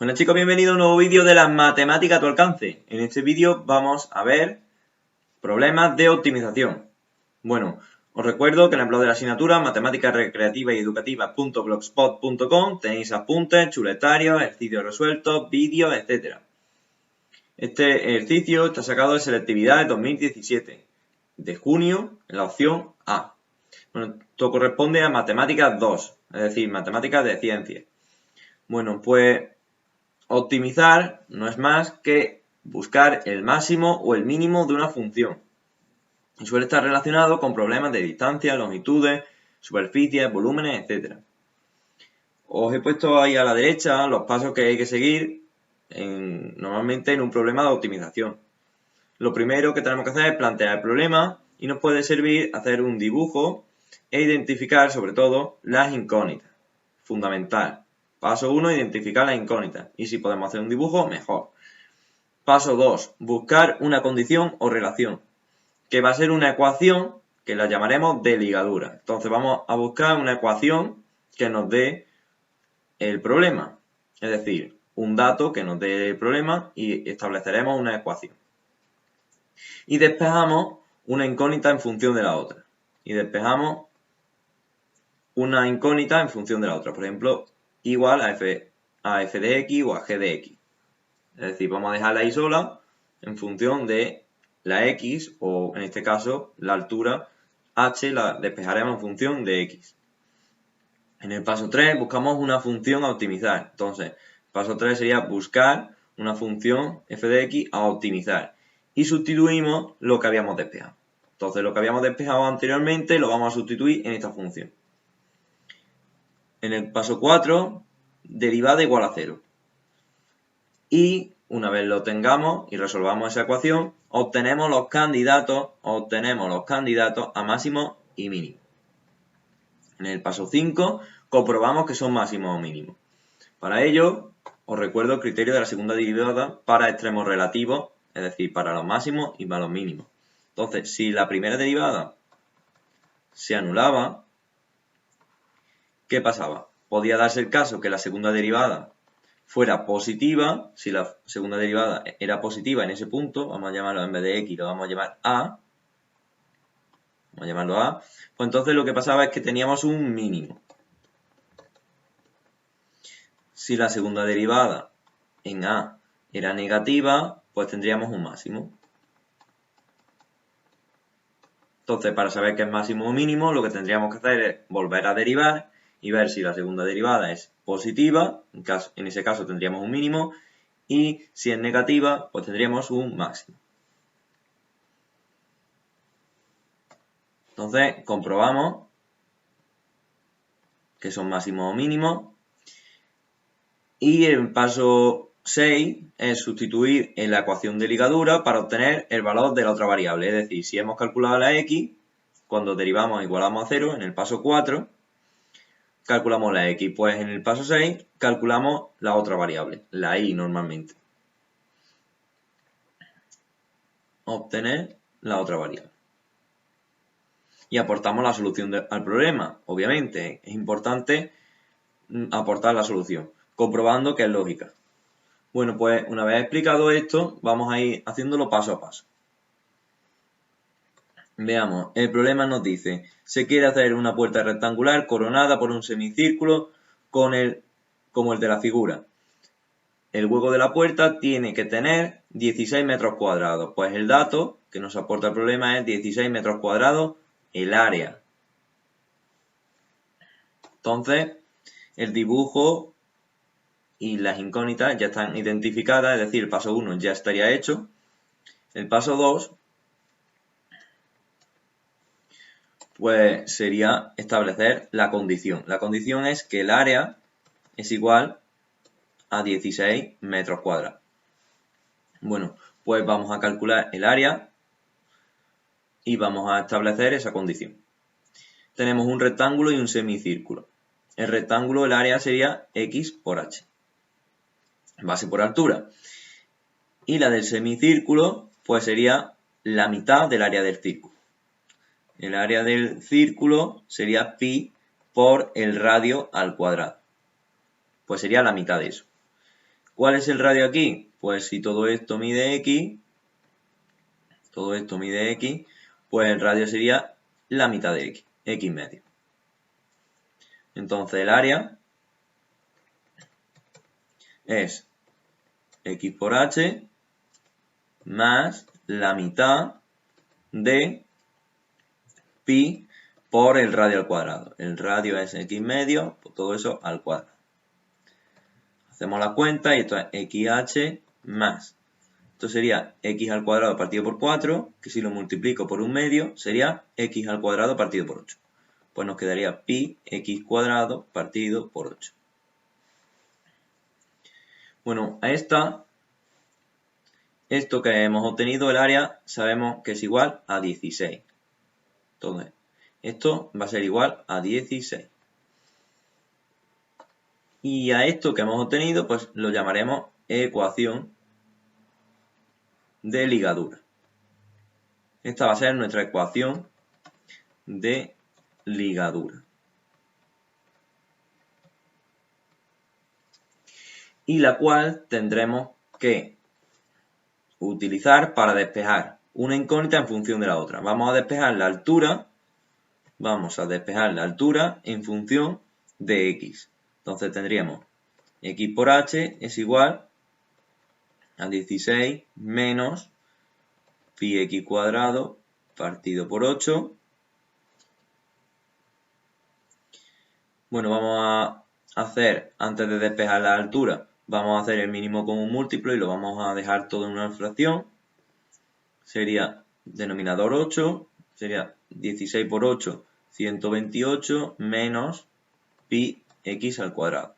Bueno chicos, bienvenidos a un nuevo vídeo de las matemáticas a tu alcance. En este vídeo vamos a ver problemas de optimización. Bueno, os recuerdo que en el blog de la asignatura matemáticas recreativas y educativas.blogspot.com tenéis apuntes, chuletarios, ejercicios resueltos, vídeos, etc. Este ejercicio está sacado de selectividad de 2017, de junio, en la opción A. Bueno, esto corresponde a matemáticas 2, es decir, matemáticas de ciencia. Bueno, pues optimizar no es más que buscar el máximo o el mínimo de una función. Y suele estar relacionado con problemas de distancia, longitudes, superficies, volúmenes, etc. Os he puesto ahí a la derecha los pasos que hay que seguir normalmente en un problema de optimización. Lo primero que tenemos que hacer es plantear el problema y nos puede servir hacer un dibujo e identificar sobre todo las incógnitas. Fundamental. Paso 1, identificar las incógnitas. Y si podemos hacer un dibujo, mejor. Paso 2, buscar una condición o relación, que va a ser una ecuación que la llamaremos de ligadura. Entonces vamos a buscar una ecuación que nos dé el problema. Es decir, un dato que nos dé el problema y estableceremos una ecuación. Y despejamos una incógnita en función de la otra. Y despejamos una incógnita en función de la otra. Por ejemplo, igual a f de x o a g de x. Es decir, vamos a dejarla ahí sola en función de la x o en este caso la altura h la despejaremos en función de x. En el paso 3 buscamos una función a optimizar. Entonces, paso 3 sería buscar una función f de x a optimizar. Y sustituimos lo que habíamos despejado. Entonces, lo que habíamos despejado anteriormente lo vamos a sustituir en esta función. En el paso 4, derivada igual a 0. Y una vez lo tengamos y resolvamos esa ecuación, obtenemos los candidatos a máximo y mínimo. En el paso 5, comprobamos que son máximos o mínimos. Para ello, os recuerdo el criterio de la segunda derivada para extremos relativos, es decir, para los máximos y para los mínimos. Entonces, si la primera derivada se anulaba, ¿qué pasaba? Podía darse el caso que la segunda derivada fuera positiva. Si la segunda derivada era positiva en ese punto, vamos a llamarlo en vez de x, lo vamos a llamar a. Vamos a llamarlo a. Pues entonces lo que pasaba es que teníamos un mínimo. Si la segunda derivada en a era negativa, pues tendríamos un máximo. Entonces, para saber qué es máximo o mínimo, lo que tendríamos que hacer es volver a derivar y ver si la segunda derivada es positiva, en ese caso tendríamos un mínimo, y si es negativa, pues tendríamos un máximo. Entonces, comprobamos que son máximos o mínimos, y el paso 6 es sustituir en la ecuación de ligadura para obtener el valor de la otra variable. Es decir, si hemos calculado la x, cuando derivamos igualamos a 0, en el paso 4 calculamos la x, pues en el paso 6 calculamos la otra variable, la y normalmente. Obtener la otra variable. Y aportamos la solución al problema. Obviamente es importante aportar la solución, comprobando que es lógica. Bueno, pues una vez explicado esto, vamos a ir haciéndolo paso a paso. Veamos, el problema nos dice, se quiere hacer una puerta rectangular coronada por un semicírculo como el de la figura. El hueco de la puerta tiene que tener 16 metros cuadrados. Pues el dato que nos aporta el problema es 16 metros cuadrados el área. Entonces, el dibujo y las incógnitas ya están identificadas, es decir, el paso 1 ya estaría hecho. El paso 2 pues sería establecer la condición. La condición es que el área es igual a 16 metros cuadrados. Bueno, pues vamos a calcular el área y vamos a establecer esa condición. Tenemos un rectángulo y un semicírculo. El rectángulo, el área sería x por h, base por altura. Y la del semicírculo, pues sería la mitad del área del círculo. El área del círculo sería pi por el radio al cuadrado. Pues sería la mitad de eso. ¿Cuál es el radio aquí? Pues si todo esto mide x, pues el radio sería la mitad de x, x medio. Entonces el área es x por h más la mitad de pi por el radio al cuadrado. El radio es x medio, pues todo eso al cuadrado. Hacemos la cuenta y esto es xh más. Esto sería x al cuadrado partido por 4, que si lo multiplico por un medio sería x al cuadrado partido por 8. Pues nos quedaría pi x cuadrado partido por 8. Bueno, a esto que hemos obtenido, el área, sabemos que es igual a 16. Entonces, esto va a ser igual a 16. Y a esto que hemos obtenido, pues lo llamaremos ecuación de ligadura. Esta va a ser nuestra ecuación de ligadura. Y la cual tendremos que utilizar para despejar una incógnita en función de la otra. Vamos a despejar la altura en función de x. Entonces tendríamos x por h es igual a 16 menos pi x cuadrado partido por 8. Bueno, vamos a hacer, antes de despejar la altura, vamos a hacer el mínimo común múltiplo y lo vamos a dejar todo en una fracción. Sería denominador 8, sería 16 por 8, 128 menos pi x al cuadrado.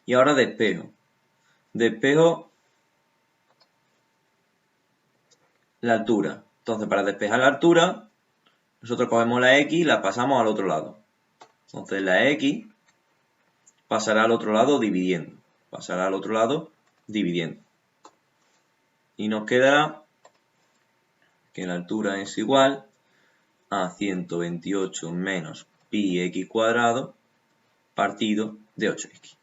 Y ahora despejo. Despejo la altura. Entonces, para despejar la altura, nosotros cogemos la x y la pasamos al otro lado. Entonces, la x pasará al otro lado dividiendo. Y nos quedará que la altura es igual a 128 menos pi x cuadrado partido de 8x.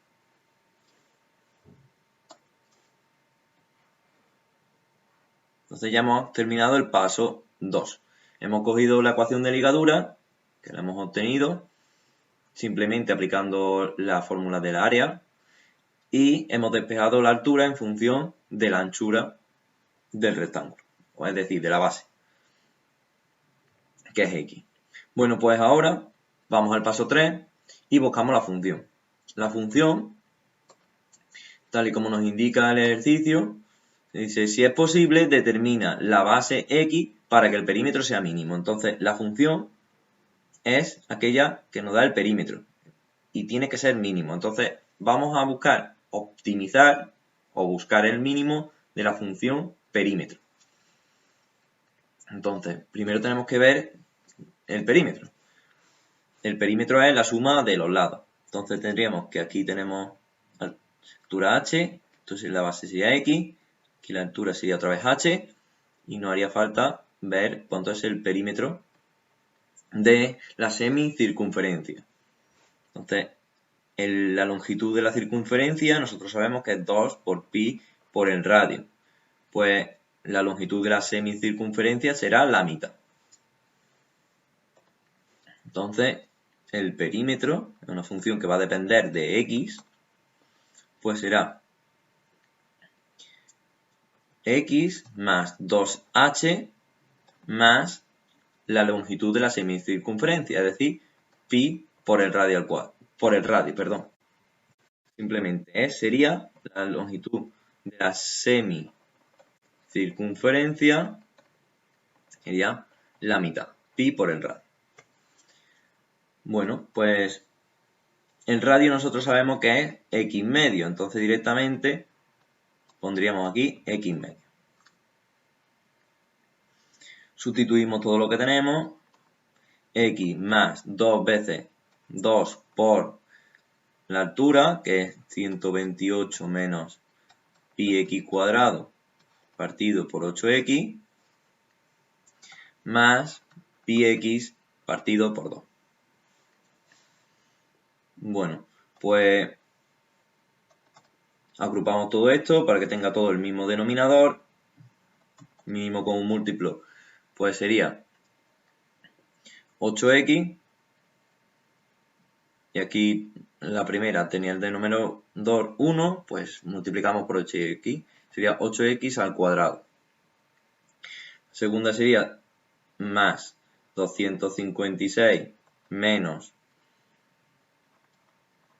Entonces ya hemos terminado el paso 2. Hemos cogido la ecuación de ligadura, que la hemos obtenido simplemente aplicando la fórmula del área, y hemos despejado la altura en función de la anchura del rectángulo, o es decir, de la base, que es x. Bueno, pues ahora vamos al paso 3 y buscamos la función. La función, tal y como nos indica el ejercicio, dice, si es posible, determina la base x para que el perímetro sea mínimo. Entonces, la función es aquella que nos da el perímetro y tiene que ser mínimo. Entonces, vamos a buscar optimizar o buscar el mínimo de la función perímetro. Entonces, primero tenemos que ver el perímetro. El perímetro es la suma de los lados. Entonces, tendríamos que aquí tenemos altura h, entonces la base sería x, aquí la altura sería otra vez h, y nos haría falta ver cuánto es el perímetro de la semicircunferencia. Entonces, la longitud de la circunferencia nosotros sabemos que es 2 por pi por el radio. Pues la longitud de la semicircunferencia será la mitad. Entonces, el perímetro, es una función que va a depender de x, pues será x más 2h más la longitud de la semicircunferencia, es decir, pi por el radio al cuadrado. Simplemente sería la longitud de la semicircunferencia, sería la mitad, pi por el radio. Bueno, pues el radio nosotros sabemos que es x medio, entonces directamente pondríamos aquí x medio. Sustituimos todo lo que tenemos, x más 2 veces 2 por la altura, que es 128 menos pi x cuadrado partido por 8x, más pi x partido por 2. Bueno, pues Agrupamos todo esto para que tenga todo el mismo denominador. Mínimo común múltiplo, pues sería 8x. Y aquí la primera tenía el denominador 1, pues multiplicamos por 8x. Sería 8x al cuadrado. Segunda sería más 256 menos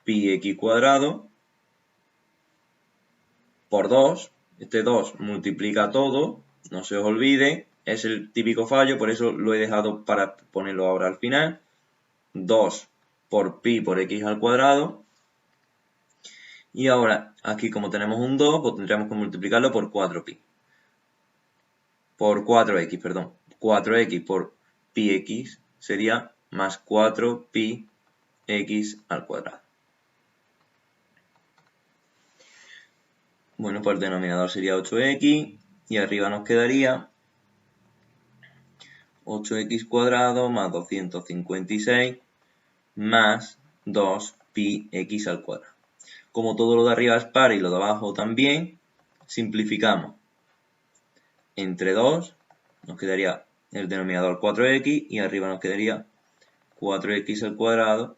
pi x cuadrado por 2. Este 2 multiplica todo, no se os olvide, es el típico fallo, por eso lo he dejado para ponerlo ahora al final. 2 por pi por x al cuadrado. Y ahora, aquí como tenemos un 2, pues tendríamos que multiplicarlo por 4pi. Por 4x, perdón. 4x por pi x sería más 4pi x al cuadrado. Bueno, pues el denominador sería 8x y arriba nos quedaría 8x cuadrado más 256 más 2pi x al cuadrado. Como todo lo de arriba es par y lo de abajo también, simplificamos. Entre 2 nos quedaría el denominador 4x y arriba nos quedaría 4x al cuadrado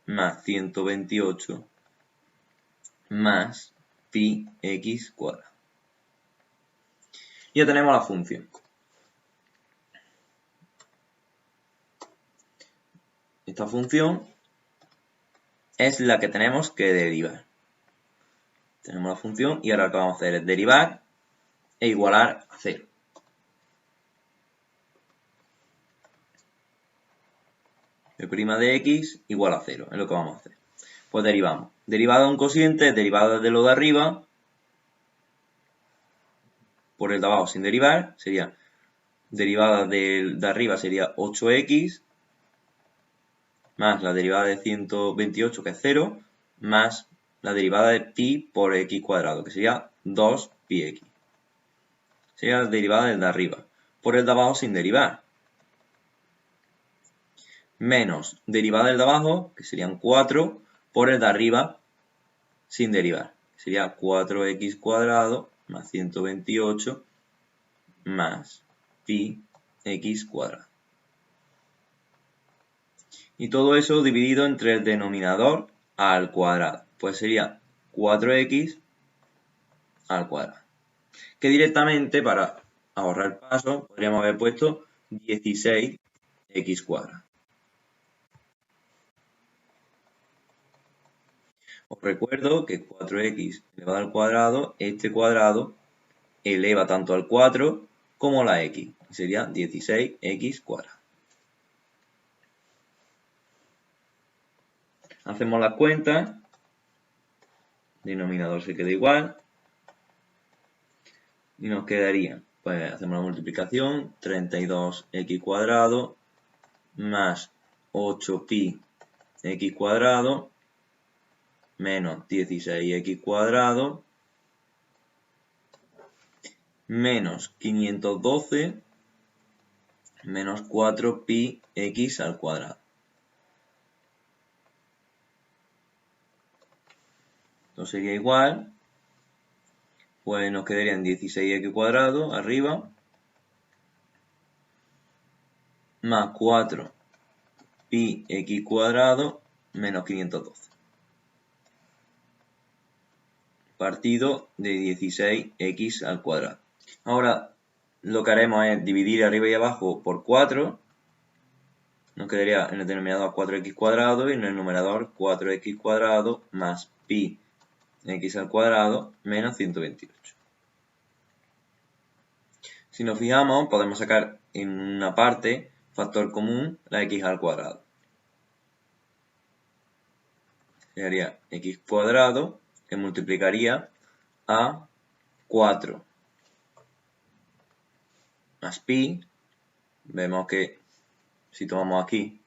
más 128 más pi x cuadrado. Ya tenemos la función. Esta función es la que tenemos que derivar. Tenemos la función y ahora lo que vamos a hacer es derivar e igualar a 0. F' de x igual a 0, es lo que vamos a hacer. Pues derivamos. Derivada de un cociente, derivada de lo de arriba, por el de abajo sin derivar, sería derivada de arriba sería 8x, más la derivada de 128, que es 0, más la derivada de pi por x cuadrado, que sería 2pi x. Sería la derivada del de arriba, por el de abajo sin derivar. Menos derivada del de abajo, que serían 4, por el de arriba sin derivar. Sería 4x cuadrado más 128 más pi x cuadrado. Y todo eso dividido entre el denominador al cuadrado. Pues sería 4x al cuadrado. Que directamente, para ahorrar paso, podríamos haber puesto 16x cuadrado. Os recuerdo que 4x elevado al cuadrado, este cuadrado eleva tanto al 4 como a la x. Sería 16x cuadrado. Hacemos las cuentas. Denominador se queda igual. Y nos quedaría, pues hacemos la multiplicación, 32x cuadrado más 8pi x cuadrado menos 16x cuadrado menos 512 menos 4pi x al cuadrado. Esto sería igual, pues nos quedarían 16x cuadrado arriba más 4pi x cuadrado menos 512. Partido de 16x al cuadrado. Ahora lo que haremos es dividir arriba y abajo por 4. Nos quedaría en el denominador 4x cuadrado y en el numerador 4x cuadrado más pi x al cuadrado menos 128. Si nos fijamos, podemos sacar en una parte factor común la x al cuadrado. Sería x cuadrado que multiplicaría a 4 más pi. Vemos que si tomamos aquí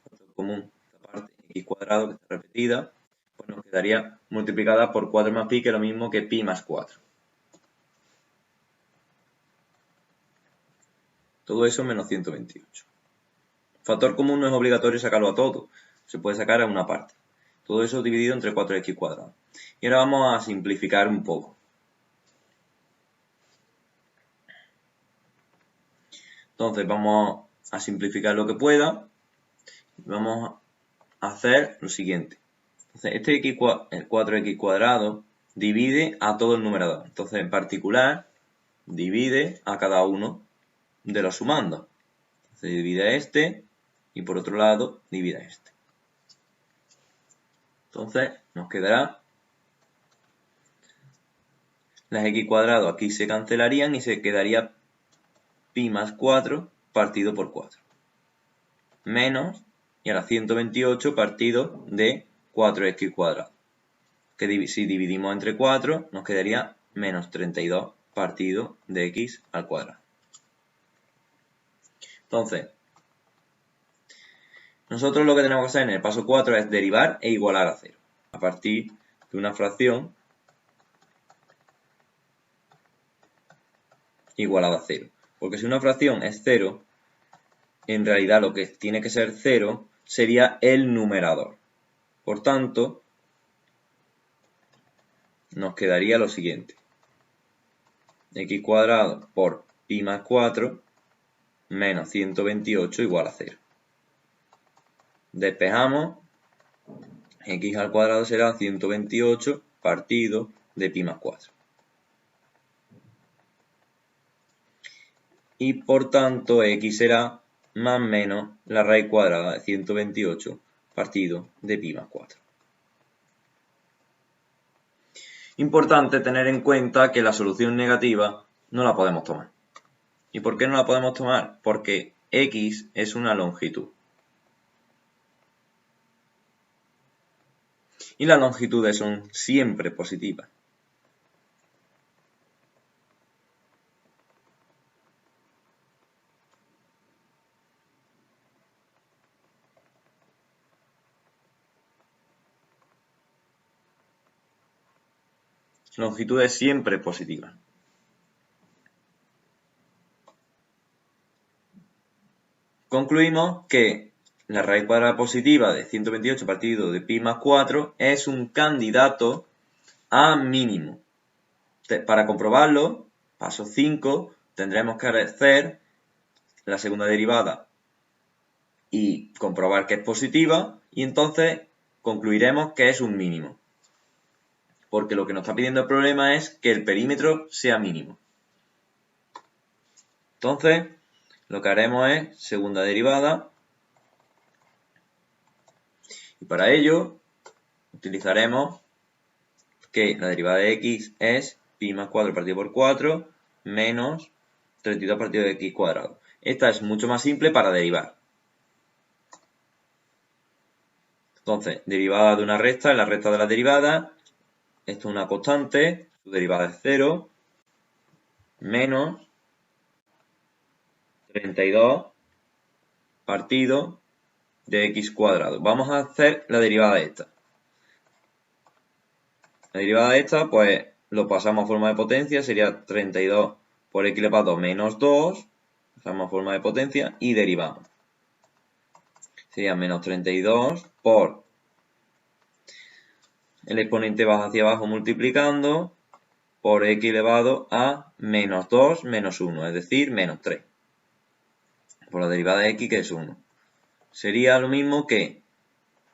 factor común, esta parte x cuadrado que está repetida, pues nos quedaría multiplicada por 4 más pi, que es lo mismo que pi más 4. Todo eso menos 128. Factor común no es obligatorio sacarlo a todo, se puede sacar a una parte. Todo eso dividido entre 4x cuadrado. Y ahora vamos a simplificar un poco. Entonces vamos a simplificar lo que pueda. Vamos a hacer lo siguiente. Entonces el 4x cuadrado divide a todo el numerador. Entonces en particular divide a cada uno de los sumandos. Se divide a este y por otro lado divide a este. Entonces nos quedará las x cuadrado aquí se cancelarían y se quedaría pi más 4 partido por 4. Menos, y ahora 128 partido de 4x cuadrado. Que si dividimos entre 4 nos quedaría menos 32 partido de x al cuadrado. Entonces, nosotros lo que tenemos que hacer en el paso 4 es derivar e igualar a 0. A partir de una fracción igualada a 0. Porque si una fracción es 0, en realidad lo que tiene que ser 0 sería el numerador. Por tanto, nos quedaría lo siguiente. X cuadrado por pi más 4 menos 128 igual a 0. Despejamos. X al cuadrado será 128 partido de pi más 4. Y por tanto x será más menos la raíz cuadrada de 128 partido de pi más 4. Importante tener en cuenta que la solución negativa no la podemos tomar. ¿Y por qué no la podemos tomar? Porque x es una longitud. Y las longitudes son siempre positivas. Longitudes siempre positivas. Concluimos que la raíz cuadrada positiva de 128 partido de pi más 4 es un candidato a mínimo. Para comprobarlo, paso 5, tendremos que hacer la segunda derivada y comprobar que es positiva y entonces concluiremos que es un mínimo. Porque lo que nos está pidiendo el problema es que el perímetro sea mínimo. Entonces, lo que haremos es segunda derivada. Y para ello, utilizaremos que la derivada de x es pi más 4 partido por 4 menos 32 partido de x cuadrado. Esta es mucho más simple para derivar. Entonces, derivada de una recta es la recta de la derivada. Esto es una constante, su derivada es 0, menos 32 partido de x cuadrado. Vamos a hacer la derivada de esta. La derivada de esta, pues, lo pasamos a forma de potencia, sería 32 por x elevado menos 2, pasamos a forma de potencia y derivamos. Sería menos 32 por el exponente baja hacia abajo multiplicando por x elevado a menos 2 menos 1, es decir, menos 3. Por la derivada de x, que es 1. Sería lo mismo que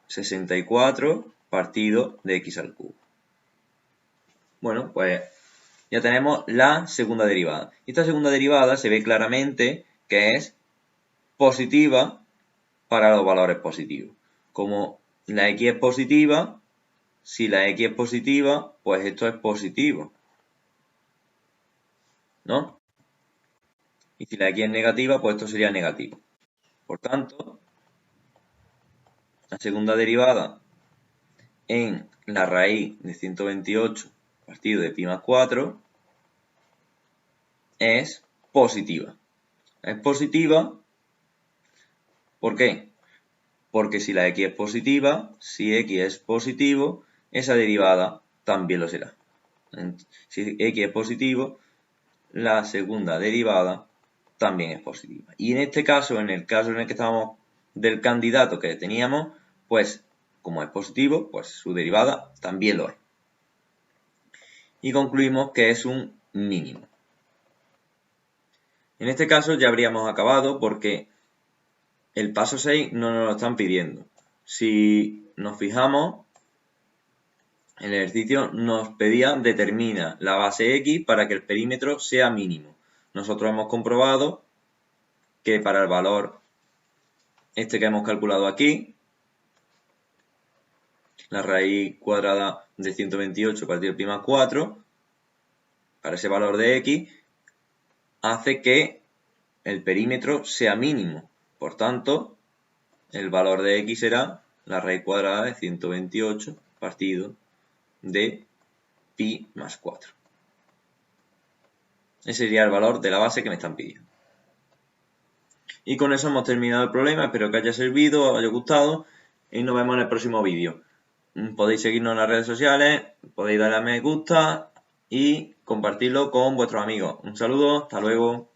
64 partido de x al cubo. Bueno, pues ya tenemos la segunda derivada. Esta segunda derivada se ve claramente que es positiva para los valores positivos. Como la x es positiva, si la x es positiva, pues esto es positivo, ¿no? Y si la x es negativa, pues esto sería negativo. Por tanto, la segunda derivada en la raíz de 128 partido de pi más 4 es positiva. Es positiva, ¿por qué? Porque si la x es positiva, si x es positivo, esa derivada también lo será. Si x es positivo, la segunda derivada también es positiva. Y en este caso, en el caso en el que estábamos del candidato que teníamos, pues como es positivo, pues su derivada también lo es. Y concluimos que es un mínimo. En este caso ya habríamos acabado porque el paso 6 no nos lo están pidiendo. Si nos fijamos, el ejercicio nos pedía determina la base X para que el perímetro sea mínimo. Nosotros hemos comprobado que para el valor este que hemos calculado aquí, la raíz cuadrada de 128 partido pi más 4, para ese valor de X, hace que el perímetro sea mínimo. Por tanto, el valor de X será la raíz cuadrada de 128 partido de pi más 4. Ese sería el valor de la base que me están pidiendo. Y con eso hemos terminado el problema. Espero que haya servido, os haya gustado y nos vemos en el próximo vídeo. Podéis seguirnos en las redes sociales, podéis darle a me gusta y compartirlo con vuestros amigos. Un saludo, hasta luego.